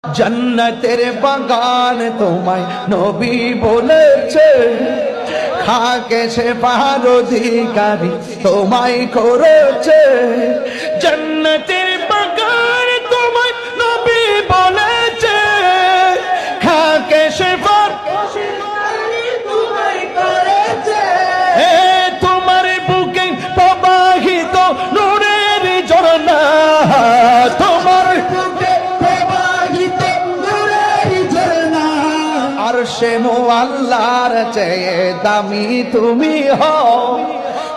জান্নাতের বাগান তোমায় নবী বলেছে, খাকে সে পাহাড় অধিকারী তোমায় করেছে। জান্নাতের বাগান তোমায় নবী বলেছে, খাকে সে পাহাড় তোমায় করেছে। তোমার বুকে প্রবাহিত নূরের ঝরনা, তোমার বুকে প্রবাহিত নূরের ঝরনা। আরশে মুআল্লার চেয়ে দামি তুমি হও,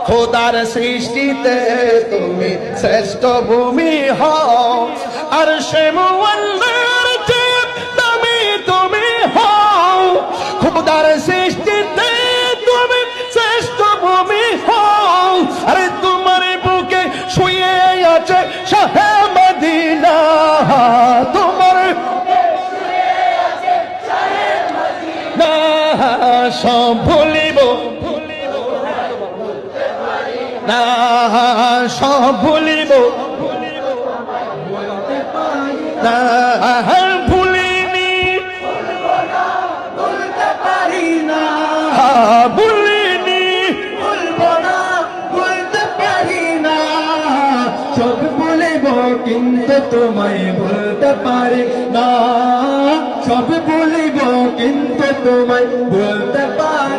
খোদার সৃষ্টিতে তুমি শ্রেষ্ঠ ভূমি হও। আরশে মুআল্লার চেয়ে দামি তুমি হও, খোদার সৃষ্টিতে তুমি শ্রেষ্ঠ ভূমি হও। আরে তোমার বুকে শুয়ে আছে শাহে মদিনা, তোমার না সব ভুলিব না, সব ভুলিব না, ভুলিনি বলতে পারি না, ভুলিনি বলবো না বলতে পারি না। সব ভুলিব কিন্তু তোমায় বলতে পারি না, সব ভুলিব কিন্তু তোমায় বলতে পারি